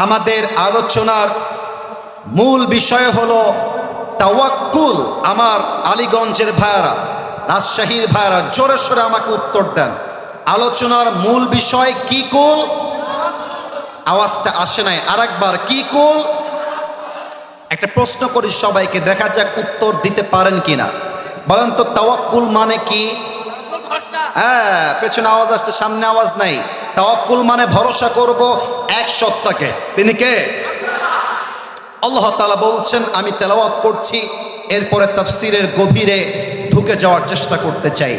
আমাদের আলোচনার মূল বিষয় হলো তাওয়াক্কুল। আমার আলীগঞ্জের ভাইরা, রাজশাহীর ভাইরা জোরে সোরে আমাকে উত্তর দেন। আলোচনার মূল বিষয় কি কুল? আওয়াজটা আসে নাই, আরেকবার কি কুল? একটা প্রশ্ন করি সবাইকে, দেখা যাক উত্তর দিতে পারেন কিনা। বলেন তো তাওয়াক্কুল মানে কি? হ্যাঁ, পেছনে আওয়াজ আসছে, সামনে আওয়াজ নাই। তাওয়াক্কুল মানে ভরসা করব এক সত্তাকে। তিনি কে? আল্লাহ তাআলা বলছেন, আমি তেলাওয়াত করছি, এরপরে তাফসীরের গভীরে ঢুকে যাওয়ার চেষ্টা করতে চাই।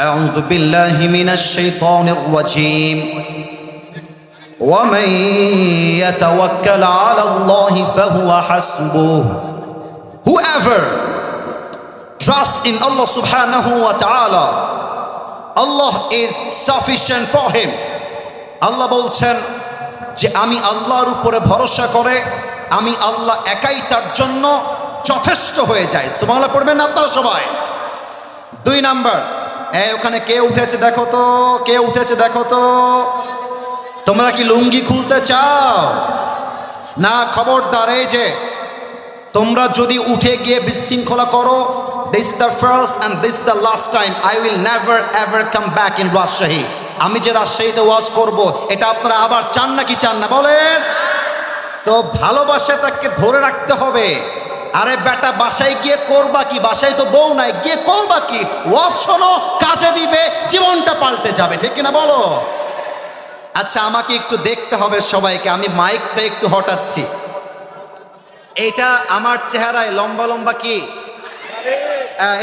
আউযু বিল্লাহি মিনাশ শাইতানির রাজীম। ومن يتوكل على الله فهو حسبه. Whoever trusts in Allah subhanahu wa ta'ala, Allah is sufficient for him. আল্লাহ বলছেন যে আমি আল্লাহর উপরে ভরসা করে আমি আল্লাহ একাই তার জন্য যথেষ্ট হয়ে যায়। সুবহানাল্লাহ পড়বেন আপনারা সবাই। 2 নাম্বার, ওখানে কে উঠেছে দেখো তো, কে উঠেছে দেখো তো। তোমরা কি লুঙ্গি খুলতে চাও? না, খবরদার, এই যে তোমরা যদি উঠে গিয়ে বিশৃঙ্খলা করো, this is the first and this is the last time I will never ever come back in Rajshahi. আমি যে রাজশাহীতে ওয়াজ করব, এটা আপনারা আবার চান নাকি চান না বলেন? তো ভালোবাসাটাকে ধরে রাখতে হবে। আরে বেটা, বাসায় গিয়ে করবা কি? বাসায় তো বউ নাই, গিয়ে করবা কি? ওয়াজ শোনো, কাজে দিবে, জীবনটা পাল্টে যাবে, ঠিক কিনা বলো? আচ্ছা, আমাকে একটু দেখতে হবে সবাইকে, আমি মাইকটা একটু হটাচ্ছি। এটা আমার চেহারায় লম্বা লম্বা কি?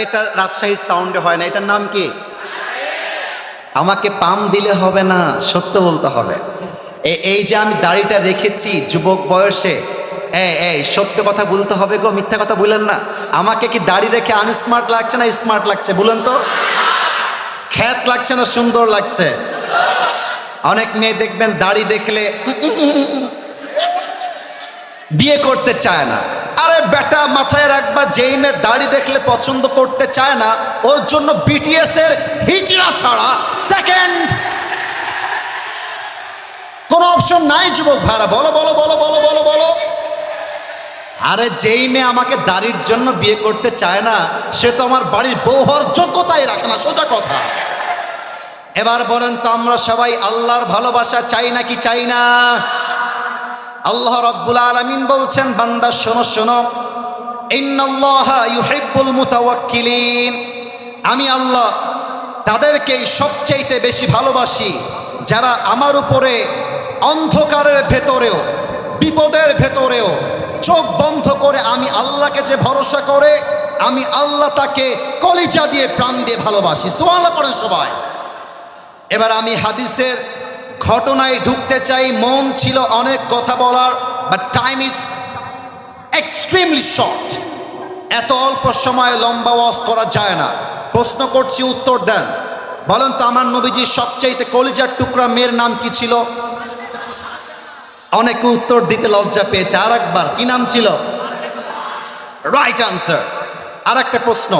এটা রাজশাহীর সাউন্ডে হয় না, এটার নাম কি? আমাকে পাম দিলে হবে না, সত্য বলতে হবে। এই যে আমি দাড়িটা রেখেছি যুবক বয়সে, এই সত্য কথা বলতে হবে গো, মিথ্যা কথা বলেন না। আমাকে কি দাড়ি রেখে আনস্মার্ট লাগছে না স্মার্ট লাগছে বলেন তো? খ্যাত লাগছে না সুন্দর লাগছে? অনেক মেয়ে দেখবেন দাড়ি দেখলে বিয়ে করতে চায় না। আরে বেটা, মাথায় রাখবা, যেই মেয়ে দাড়ি দেখলে পছন্দ করতে চায় না, ওর জন্য বিটিএস এর হিজড়া ছাড়া সেকেন্ড কোন অপশন নাই। যুবক ভাইরা বলো বলো বলো বলো বলো বলো। আরে যেই মেয়ে আমাকে দাড়ির জন্য বিয়ে করতে চায় না, সে তো আমার বাড়ির বউ হওয়ার যোগ্যতাই রাখে না, সোজা কথা। এবার বলেন তো, আমরা সবাই আল্লাহর ভালোবাসা চাই নাকি চাই না? আল্লাহ রাব্বুল আলামিন বলছেন, বান্দা শোনো শোনো, ইন্নাল্লাহা ইউহিব্বুল মুতাওয়াক্কিলিন। আমি আল্লাহ তাদেরকেই সবচেয়ে বেশি ভালোবাসি যারা আমার উপরে অন্ধকারের ভেতরেও বিপদের ভেতরেও চোখ বন্ধ করে আমি আল্লাহকে যে ভরসা করে, আমি আল্লাহ তাকে কলিজা দিয়ে প্রাণ দিয়ে ভালোবাসি। সুবহানাল্লাহ পড়েন সবাই। এবার আমি হাদিসের ঘটনায় ঢুকতে চাই। মন ছিল অনেক কথা বলার, but time is extremely short. এত অল্প সময়ে লম্বা ওয়াজ করা যায় না। প্রশ্ন করছি, উত্তর দেন। বলেন তো, আমার নবীজির সবচাইতে কলিজার টুকরা মেয়ের নাম কি ছিল? অনেকে উত্তর দিতে লজ্জা পেয়েছে। আর একবার, কি নাম ছিল? Right answer. আর একটা প্রশ্ন,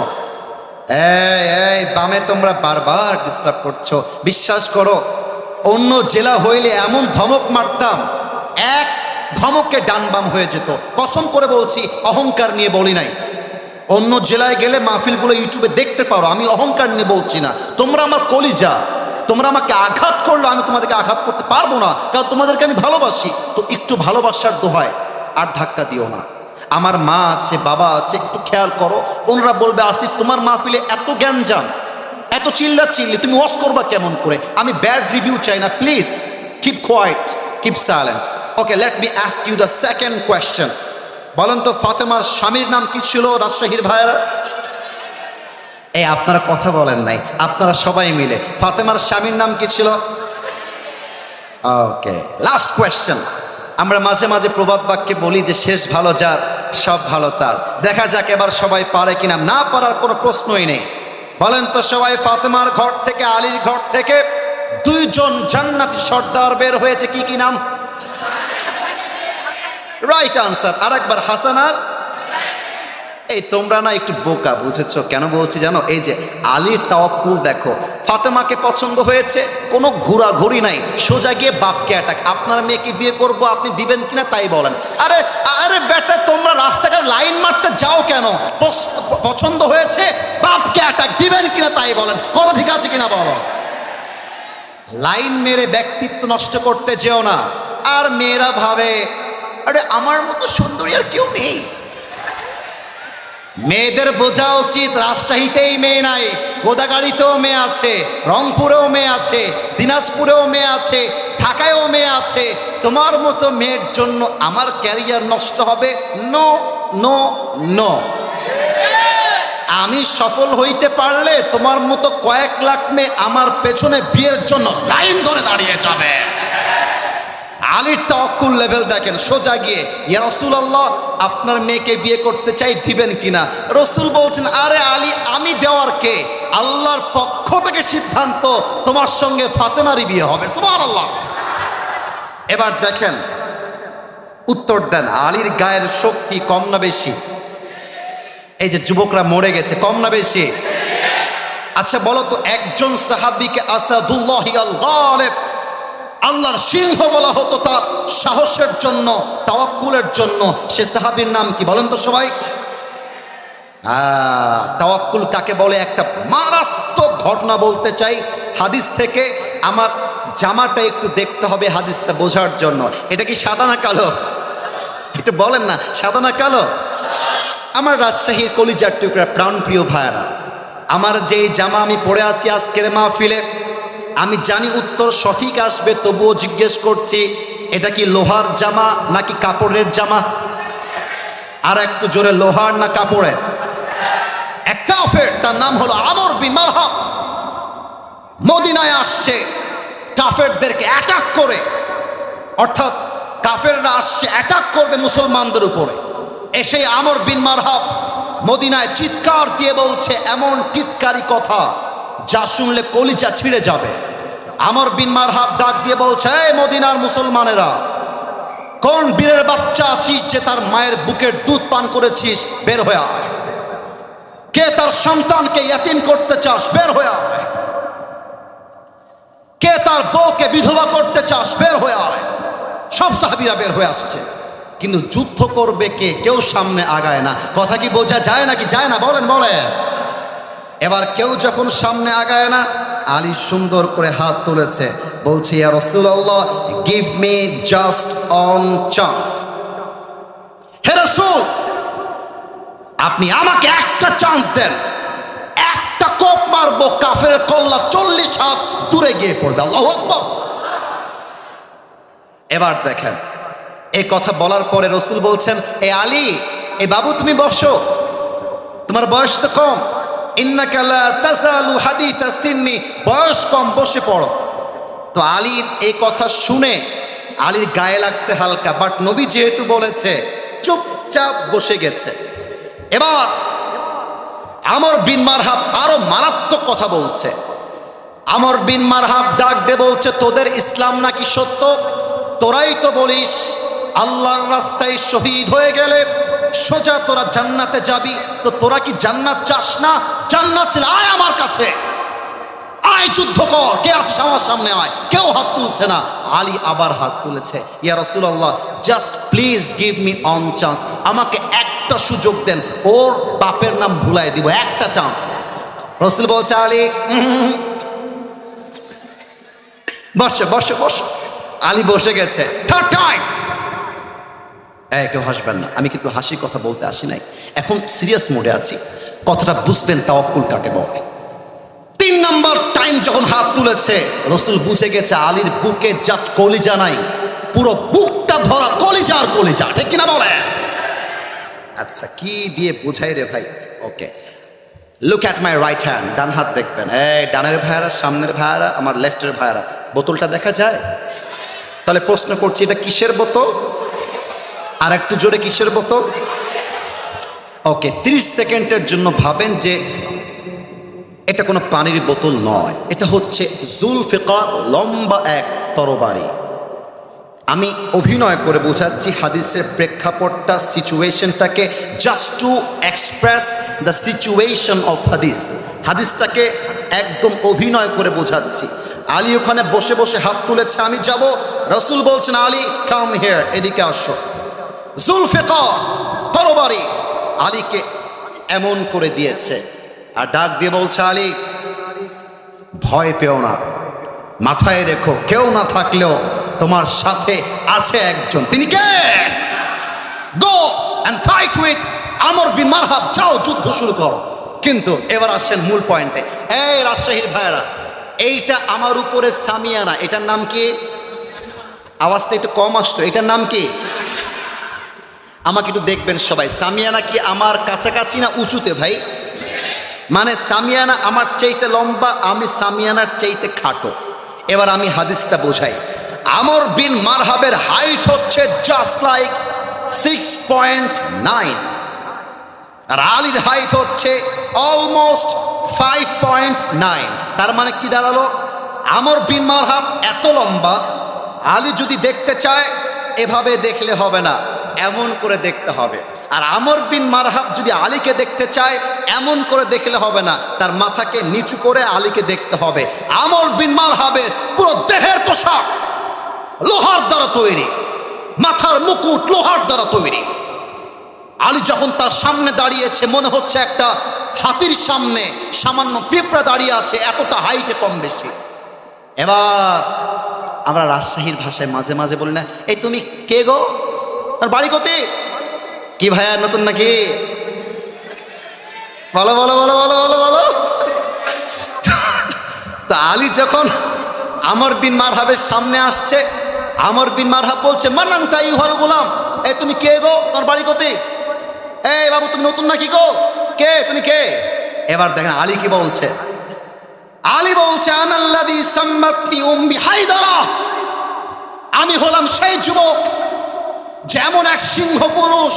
এই বামে তোমরা বারবার ডিস্টার্ব করছো। বিশ্বাস করো, অন্য জেলা হইলে এমন ধমক মারতাম, এক ধমকে ডান বাম হয়ে যেত। কসম করে বলছি, অহংকার নিয়ে বলি নাই। অন্য জেলায় গেলে মাহফিলগুলো ইউটিউবে দেখতে পারো, আমি অহংকার নিয়ে বলছি না। তোমরা আমার কলিজা, তোমরা আমাকে আঘাত করলো, আমি তোমাদেরকে আঘাত করতে পারবো না, কারণ তোমাদেরকে আমি ভালোবাসি। তো একটু ভালোবাসার দোহায় আর ধাক্কা দিও না। আমার মা আছে, বাবা আছে, একটু খেয়াল করো। ওনারা বলবে, আসিফ তোমার মাহফিলে এত জ্ঞানজাম, এত চিল্লা চিল্লি, তুমি ওয়াজ করবা কেমন করে? আমি ব্যাড রিভিউ চাই না, please keep quiet, keep silent. Okay, let me ask you the second question. বলেন তো, ফাতেমার স্বামীর নাম কি ছিল? রাজশাহীর ভাইয়েরা, আপনারা কথা বলেন নাই, আপনারা সবাই মিলে। ফাতেমার স্বামীর নাম কি ছিল? ওকে, লাস্ট কোয়েশ্চেন। আমরা মাঝে মাঝে প্রবাদ বাক্যে বলি যে শেষ ভালো যার সব ভালো তার। দেখা যাক এবার সবাই পারে কিনা। না পারার কোনো প্রশ্নই নেই। বলেন তো সবাই, ফাতেমার ঘর থেকে, আলীর ঘর থেকে 2 জন জান্নাতি সর্দার বের হয়েছে, কি কি নাম? Right answer. আর একবার, হাসান আর এই তোমরা না একটু বোকা, বুঝেছো কেন বলছি জানো? এই যে আলীর তাওয়াক্কুল দেখো, ফাতেমাকে পছন্দ হয়েছে, কোনো ঘোরাঘুরি নাই, সোজা গিয়ে বাপকে অ্যাটাক। আপনার মেয়েকে বিয়ে করব, আপনি দিবেন কিনা তাই বলেন। আরে আরে বেটা, তোমরা রাস্তাঘাটে লাইন মারতে যাও কেন? পছন্দ হয়েছে, বাপকে অ্যাটাক, দিবেন কিনা তাই বলেন। কথা ঠিক আছে কিনা বলো? লাইন মেরে ব্যক্তিত্ব নষ্ট করতে যেও না। আর মেয়েরা ভাবে আরে আমার মতো সুন্দরী আর কেউ নেই। মেয়েদের বোঝা উচিত রাজশাহীতেই মেয়ে নাই, গোদাগাড়িতেও মেয়ে আছে, রংপুরেও মেয়ে আছে, দিনাজপুরেও মেয়ে আছে, ঢাকায়ও মেয়ে আছে। তোমার মতো মেয়ের জন্য আমার ক্যারিয়ার নষ্ট হবে? No no no. আমি সফল হইতে পারলে তোমার মতো কয়েক লাখ মেয়ে আমার পেছনে বিয়ের জন্য লাইন ধরে দাঁড়িয়ে যাবে। আলীর তাওয়াক্কুল লেভেল দেখেন, সোজা গিয়ে ইয়া রাসূলুল্লাহ আপনার মেয়েকে বিয়ে করতে চাই, দিবেন কিনা? রসুল বলছেন আরে আলী, আমি দেওয়ার কে? আল্লাহর পক্ষ থেকে সিদ্ধান্ত, তোমার সঙ্গে ফাতেমারই বিয়ে হবে। সুবহানাল্লাহ। এবার দেখেন, উত্তর দেন, আলীর গায়ের শক্তি কম না বেশি? এই যে যুবকরা মরে গেছে, কম না বেশি? আচ্ছা বলো তো, একজন সাহাবীকে আসাদুল্লাহি আল গালিব, আল্লাহর সিংহ বলা হতো তার সাহসের জন্য, তাওয়াক্কুলের জন্য, সে সাহাবীর নাম কি বলেন তো সবাই? তাওয়াক্কুল কাকে বলে? একটা মারাত্মক ঘটনা বলতে চাই হাদিস থেকে। আমার জামাটা একটু দেখতে হবে হাদিসটা বোঝার জন্য। এটা কি সাদা না কালো? একটু বলেন না, সাদা না কালো? আমার রাজশাহীর কলিজার টুকরা প্রাণপ্রিয় ভাইরা, আমার যেই জামা আমি পরে আছি আজকের মাহফিলে, আমি জানি উত্তর সঠিক আসবে, তবুও জিজ্ঞেস করছি, এটা কি লোহার জামা নাকি কাপড়ের জামা? আর একটু জোরে, লোহার না কাপড়ের? এক কাফের, তার নাম হলো আমর বিন মারহাব, মদিনায় আসছে কাফেরদেরকে অ্যাটাক করে, অর্থাৎ কাফেররা আসছে অ্যাটাক করবে মুসলমানদের উপরে। এসে আমর বিন মারহাব মদিনায় চিৎকার দিয়ে বলছে এমন টিটকারি কথা যা শুনলে কলিজা ছিঁড়ে যাবে। আমর বিন মারহাব ডাক দিয়ে বলছে, এই মদিনার মুসলমানেরা, কোন বীরের বাচ্চা আছিস যে তার মায়ের বুকের দুধ পান করেছিস? বের হয়ে আয়। কে তার সন্তানকে ইয়াতিম করতে চাস? বের হয়ে আয়। কে তার বউকে বিধবা করতে চাস? বের হয়ে আয়। সব সাহাবীরা বের হয়ে আসছে, কিন্তু যুদ্ধ করবে কে? কেউ সামনে আগায় না। কথা কি বোঝা যায় নাকি যায় না? বলেন বলেন। এবার কেউ যখন সামনে আগায় না, আলী সুন্দর করে হাত তুলেছে, বলছে ইয়া রাসূলুল্লাহ, give me just one chance. হে রাসূল, আপনি আমাকে একটা চান্স দেন, একটা কোপ মারবো, কাফের কল্লা 40 হাত দূরে গিয়ে পড়বে। আল্লাহু আকবার। এবার দেখেন, এই কথা বলার পরে রসুল বলছেন, এ আলী, এ বাবু তুমি বসো, তোমার বয়স তো কম, ইন্নাকা লা তাযালু হাদিথা সিন্নি, বয়স কম, বসে পড়ো। তো আলীর এই কথা শুনে আলীর গায়ে লাগছে হালকা, বাট নবী যেহেতু বলেছে, চুপচাপ বসে গেছে। এবার আমর বিন মারহাব আরো মারাত্মক কথা বলছে। আমর বিন মারহাব ডাক দে বলছে, তোদের ইসলাম নাকি সত্য? তোরাই তো বলিস আল্লাহর রাস্তায় শহীদ হয়ে গেলে সোজা তোরা জান্নাতে যাবি, তো তোরা কি জান্নাত চাস না? জান্নাত চাইলে আয় আমার কাছে, আয় যুদ্ধ কর, কে আছিস আমার সামনে আয়। কেউ হাত তুলছে না। আলী আবার হাত তুলেছে, ইয়া রাসূলুল্লাহ, just please give me one chance, আমাকে একটা সুযোগ দেন, ওর বাপের নাম ভুলাই দিব, একটা চান্স। রাসূল বলছে, আলী বসো বসো বসো। আলী বসে গেছে। থার্ড টাইম, কেউ হাসবেন না, আমি কিন্তু হাসি কথা বলতে আসি নাই, এখন সিরিয়াস মোডে আছি, কথাটা বুঝবেন তাওয়াক্কুল কাকে বলে। 3 নম্বর টাইম যখন হাত তুলেছে, রসুল বুঝে গেছে আলীর বুকে জাস্ট কলিজা নাই, পুরো বুকটা ভরা কলিজা আর কলিজা, ঠিক কিনা বলে? আচ্ছা কি দিয়ে বুঝাই রে ভাই? Okay, look at my right hand, ডান হাত দেখবেন। ডানের ভাইয়ারা, সামনের ভাইয়ারা, আমার লেফটের ভাইয়ারা, বোতলটা দেখা যায়? তাহলে প্রশ্ন করছি, এটা কিসের বোতল? আর একটু জোরে, কিসের বোতল? ওকে, 30 সেকেন্ডের জন্য ভাবেন যে এটা কোনো পানির বোতল নয়, এটা হচ্ছে জুলফিকার লম্বা এক তরবারি। আমি অভিনয় করে বোঝাচ্ছি হাদিসের প্রেক্ষাপটটা, সিচুয়েশনটাকে, just to express the situation of হাদিস। হাদিসটাকে একদম অভিনয় করে বোঝাচ্ছি। আলী ওখানে বসে বসে হাত তুলেছে, আমি যাব। রসুল বলছেন, আলী কাম হিয়ার, এদিকে আসো। জুলফিকার, তরবারি আলীকে এমন করে দিয়েছে আর ডাক দিয়ে বলছে, আলী ভয় পেও না, মাথায় রেখো কেউ না থাকলেও তোমার সাথে আছে একজন। তিনি কে? গো এন্ড ফাইট উইথ আমর বিন মারহাব, যাও যুদ্ধ শুরু করো। কিন্তু এবার আসেন মূল পয়েন্টে। এই রাজশাহীর ভাইয়েরা, এইটা আমার উপরে সামিয়ানা, এটার নাম কি? আওয়াজটা একটু কম আসলো, এটার নাম কি? আমাকে একটু দেখবেন সবাই, সামিয়ানা কি আমার কাছাকাছি না উঁচুতে ভাই? মানে সামিয়ানা আমার চাইতে লম্বা, আমি সামিয়ানার চাইতে খাটো। এবার আমি হাদিসটা বোঝাই। আমর বিন মারহাবের হাইট হচ্ছে জাস্ট লাইক 6.9, আর আলীর হাইট হচ্ছে অলমোস্ট 5.9। তার মানে কি দাঁড়ালো? আমর বিন মারহাব এত লম্বা, আলী যদি দেখতে চায় এভাবে দেখলে হবে না, এমন করে দেখতে হবে। আর আমর বিন মারহাব যদি আলীকে দেখতে চায় এমন করে দেখলে হবে না, তার মাথাকে নিচু করে আলীকে দেখতে হবে। আমর বিন মারহাবের পুরো দেহের পোশাক লোহার দ্বারা তৈরি, মাথার মুকুট লোহার দ্বারা তৈরি। আলী যখন তার সামনে দাঁড়িয়েছে মনে হচ্ছে একটা হাতির সামনে সামান্য পিঁপড়া দাঁড়িয়ে আছে, এতটা হাইটে কম বেশি। এবার আমরা রাজশাহীর ভাষায় মাঝে মাঝে বলি না, এই তুমি কে গো, তার বাড়ি কোথায়? কি ভাইয়া নতুন নাকি? বলো বলো বলো বলো বলো বলো। তা আলী যখন আমর বিন মারহাবের সামনে আসছে, আমর বিন মারহাব বলছে, মানান তাই হল গোলাম, এই তুমি কে গো, তোমার বাড়ি কোথায়? এই বাবু তুমি নতুন নাকি গো, কে তুমি কে? এবার দেখেন আলী কি বলছে। আলী বলছে, আনাল্লাযী সাম্মাতনি উম্মি হায়দারা, আমি হলাম সেই যুবক যেমন এক সিংহ পুরুষ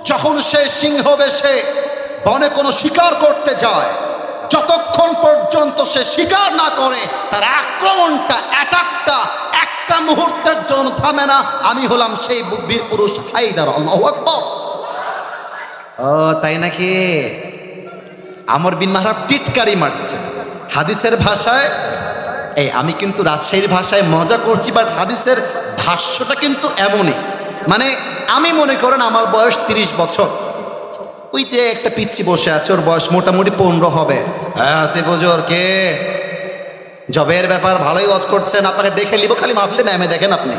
যখন সে সিংহ বেশে বনে কোনো শিকার করতে যায়, যতক্ষণ পর্যন্ত সে শিকার না করে তার আক্রমণটা, অ্যাটাকটা একটা মুহূর্তের জন্য থামে না, আমি হলাম সেই বীর পুরুষ হায়দার। আল্লাহু আকবার। ও তাই নাকি? আমর বিন মারহাব টিটকারি মারছে। হাদিসের ভাষায়, এই আমি কিন্তু রাজশাহীর ভাষায় মজা করছি, বাট হাদিসের ভাষ্যটা কিন্তু এমনই। মানে আমি মনে করেন আমার বয়স 30 বছর, ওই যে একটা পিচ্ছি বসে আছে ওর বয়স মোটামুটি 15 হবে। হ্যাঁ আসিফ হুজুর কে? জবের ব্যাপার ভালোই ওয়াজ করছেন, আপনাকে দেখে নিব, খালি মাহফিলে নামে দেখেন আপনি।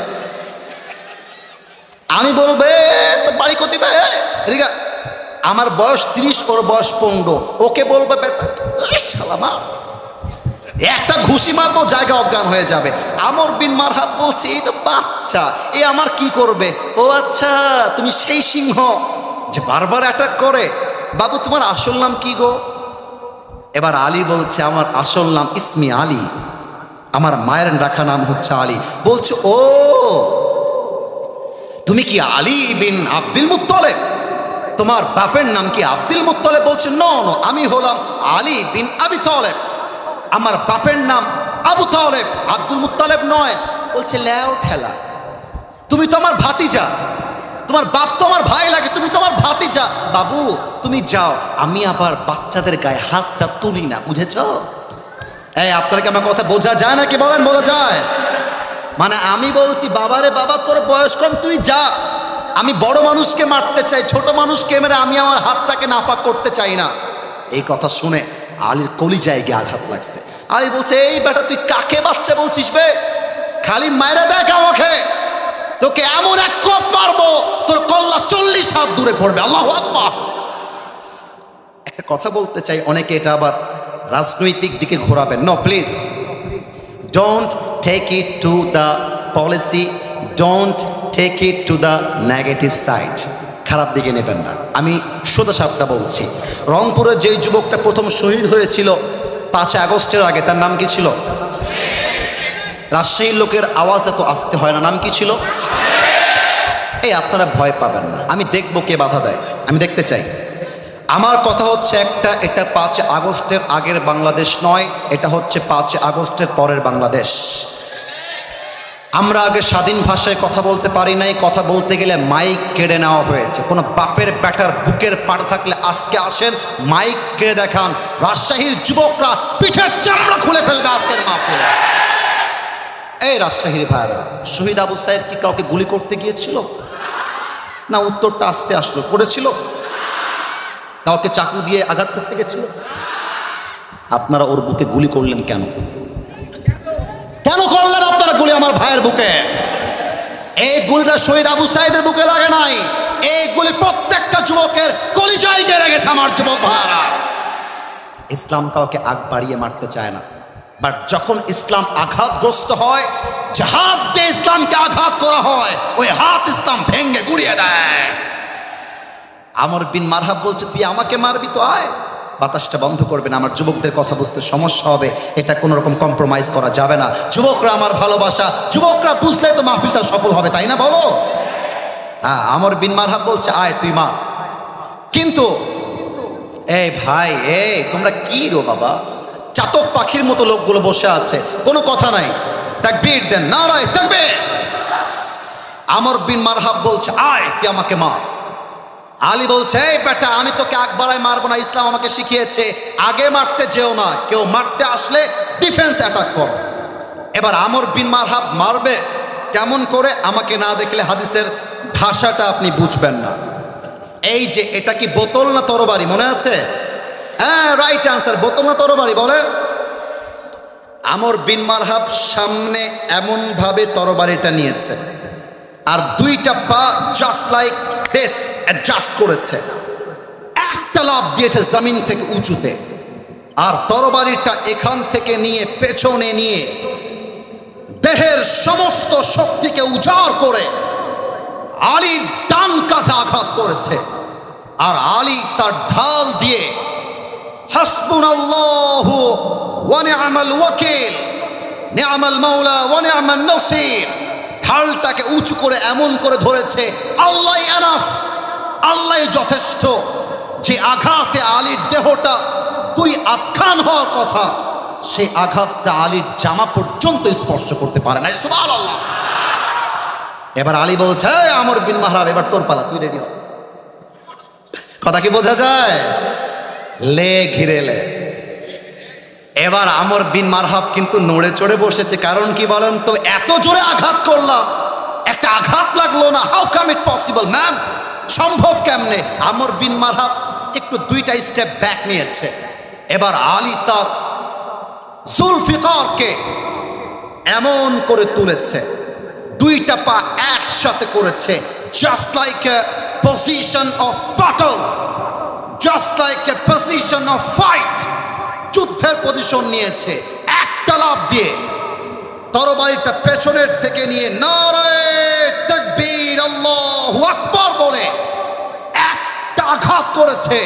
আমি বলবো তোর বাড়ি কোথায়? এদিকে আমার বয়স 30, ওর বয়স 15, ওকে বলবে বেটা সালামা, একটা ঘুষি মারবো জায়গা অজ্ঞান হয়ে যাবে। আমর বিন মারহাব বলছে, এই তো বাচ্চা, এ আমার কি করবে? ও আচ্ছা, তুমি সেই সিংহ যে বারবার অ্যাটাক করে। বাবু তোমার আসল নাম কি গো? এবার আলী বলছে, আমার আসল নাম ইসমি আলী, আমার মায়ের রাখা নাম হচ্ছে আলী। বলছে, ও তুমি কি আলী বিন আব্দুল মুত্তালিব? তোমার বাপের নাম কি আব্দুল মুত্তালিব? বলছে, নো নো, আমি হলাম আলী বিন আবি তালেব, আমার বাপের নাম আবু তালেব, আব্দুল মুত্তালিব নয়। বলছে, ল্যাও ঠেলা, তুমি তো আমার ভাতিজা, তোমার বাপ তো আমার ভাই লাগে, তুমি তোমার ভাতিজা। বাবু তুমি যাও, আমি আবার বাচ্চাদের গায়ে হাতটা তুলি না, বুঝেছ? এই আপনাকে আমার কথা বোঝা যায় নাকি বলেন? বোঝা যায়? মানে আমি বলছি, বাবারে বাবা তোর বয়স কম, তুই যা, আমি বড় মানুষকে মারতে চাই, ছোট মানুষকে মেরে আমি আমার হাতটাকে নাপাক করতে চাই না। এই কথা শুনে আলীর কলিজায় গিয়ে আঘাত লাগছে। আলী বলছে, এই বেটা তুই কাকে বাচ্চা বলছিস বে? খালি মায়েরা দেখ আমাকে, তোকে এমন এক কোপ মারবো তোর কল্লা 40 হাত দূরে পড়বে। আল্লাহু আকবার। একটা কথা বলতে চাই, অনেকে এটা আবার রাজনৈতিক দিকে ঘোরাবেন। No please, don't take it to the policy, don't take it to the negative side, খারাপ দিকে নেবেন না। আমি সোজা সাপটা বলছি। রংপুরে যেই যুবকটা প্রথম শহীদ হয়েছিল 5 আগস্টের আগে, তার নাম কি ছিল? রাজশাহীর লোকের আওয়াজ এত আসতে হয় না, নাম কি ছিল? এই আপনারা ভয় পাবেন না, আমি দেখবো কে বাধা দেয়, আমি দেখতে চাই। আমার কথা হচ্ছে একটা, এটা 5 আগস্টের আগের বাংলাদেশ নয়, এটা হচ্ছে 5 আগস্টের পরের বাংলাদেশ। আমরা আগে স্বাধীন ভাষায় কথা বলতে পারি নাই, কথা বলতে গেলে মাইক কেড়ে নেওয়া হয়েছে। কোনো বাপের ব্যাটার বুকের পাড় থাকলে আজকে আসেন, মাইক কেড়ে দেখান, রাজশাহীর যুবকরা পিঠের চামড়া খুলে ফেলবে আজকের মাহফিলে। এই রাজশাহীর ভাইরা, শহীদ আবু সাইদ কি কাউকে গুলি করতে গিয়েছিল? না, উত্তরটা আসতে আসলো। করেছিল? কাউকে চাকু দিয়ে আঘাত করতে গেছিল? আপনারা ওর বুকে গুলি করলেন কেন? কেন করলেন আপনারা গুলি আমার ভাইয়ের বুকে? এই গুলিটা শহীদ আবু সাইদের বুকে লাগে নাই, এই গুলি প্রত্যেকটা যুবকের কলিজায় গিয়ে লেগেছে আমার যুবক ভাইরা। ইসলাম কাউকে আগ বাড়িয়ে মারতে চায় না, বাট যখন ইসলাম আঘাতগ্রস্ত হয়, যে হাত দিয়ে ইসলামকে আঘাত করা হয়, ওই হাত ইসলাম ভেঙে গুড়িয়ে দেয়। আমর বিন মারহাব বলছে, তুই আমাকে মারবি তো আয়। বাতাসটা বন্ধ করবেন, আমার যুবকদের কথা বুঝতে সমস্যা হবে, এটা কোনো রকম কম্প্রোমাইজ করা যাবে না। যুবকরা আমার ভালোবাসা, যুবকরা বুঝলে তো মাহফিলটা সফল হবে, তাই না বলো? হ্যাঁ, আমর বিন মারহাব বলছে, আয় তুই মার। কিন্তু এই ভাই, তোমরা কি রো বাবা, চাতক পাখির মতো লোকগুলো বসে আছে, কোনো কথা নাই, তাকবীর দেন, নারায়ে তাকবীর। আমর বিন মারহাব বলছে, আয় তুই আমাকে মার। আলী বলছে, এই বেটা, আমি তোকে আগ বাড়ায় মারবো না, ইসলাম আমাকে শিখিয়েছে আগে মারতে যেও না, কেউ মারতে আসলে ডিফেন্স অ্যাটাক করো। এবার আমর বিন মারহাব মারবে কেমন করে, আমাকে না দেখলে হাদিসের ভাষাটা আপনি বুঝবেন না। এই যে এটা কি বোতল না তরবারি, মনে আছে? হ্যাঁ, রাইট আনসার, বোতল না তরবারি বলেন। আমর বিন মারহাব সামনে এমন ভাবে তরবারিটা নিয়েছে, আর দুইটা পা জাস্ট লাইক দিস অ্যাডজাস্ট করেছে, একটা লাফ দিয়েছে জমিন থেকে উঁচুতে, আর তরবারিটা এখান থেকে নিয়ে পেছনে নিয়ে দেহের সমস্ত শক্তিকে উজাড় করে আলীর ডান কাঁধে আঘাত করেছে। আর আলী তার ঢাল দিয়ে হাসবুনাল্লাহু ওয়া নি'মাল ওয়াকিল, নি'মাল মাওলা ওয়া নি'মান নাসির, ঢালটাকে উঁচু করে এমন করে ধরেছে, আল্লাহ এনাফ, আল্লাহ যথেষ্ট। যে আঘাতে আলীর দেহটা দুই আধখান হওয়ার কথা, সেই আঘাতটা আলীর জামা পর্যন্ত স্পর্শ করতে পারে না। সুবহানাল্লাহ। এবার আলী বলছে, আমর বিন মারহাব, এবার তোর পালা, তুই রেডি হ। কথা কি বোঝা যায়? লে ঘিরে লে। এবার আমর বিন মারহাব কিন্তু নড়ে চড়ে বসেছে, কারণ কি বলেন তো, এত জোরে আঘাত করলাম, একটা আঘাত লাগলো না, how come it possible man, সম্ভব কেমনে? আমর বিন মারহাব একটু দুইটা স্টেপ ব্যাক নিয়েছে। এবার আলী তার জুলফিকারকে এমন করে তুলেছে, দুইটা পা একসাথে করেছে, just like a position of battle, just like a position of fight, যুদ্ধের পজিশন নিয়েছে। একটা লাফ দিয়ে তরবারিটা পেছনের থেকে নিয়ে নারায়ে তাকবীর, আল্লাহু আকবার বলে একটা আঘাত করেছে।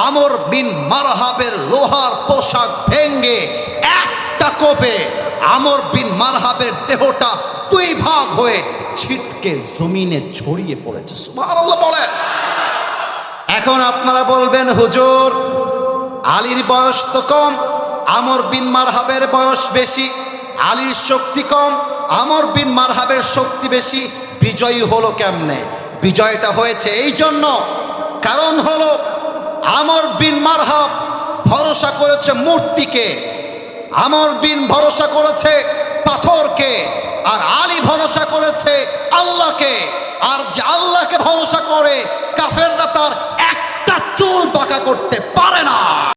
আমর বিন মারহাবের লোহার পোশাক ভেঙ্গে একটা কোপে আমর বিন মারহাবের দেহটা দুই ভাগ হয়ে ছিটকে জমিনে ছড়িয়ে পড়েছে। সুবহানাল্লাহ বলেন। এখন আপনারা বলবেন, হুজুর আলীর বয়স তো কম, আমর বিন মারহাবের বয়স বেশি, আলীর শক্তি কম, আমর বিন মারহাবের শক্তি বেশি, বিজয়ী হলো কেমনে? বিজয়টা হয়েছে এই জন্য, কারণ হলো আমর বিন মারহাব ভরসা করেছে মূর্তিকে, আমর বিন ভরসা করেছে পাথরকে, আর আলী ভরসা করেছে আল্লাহকে। আর যে আল্লাহকে ভরসা করে, কাফেররা তার একটা চুল বাঁকা করতে পারে না।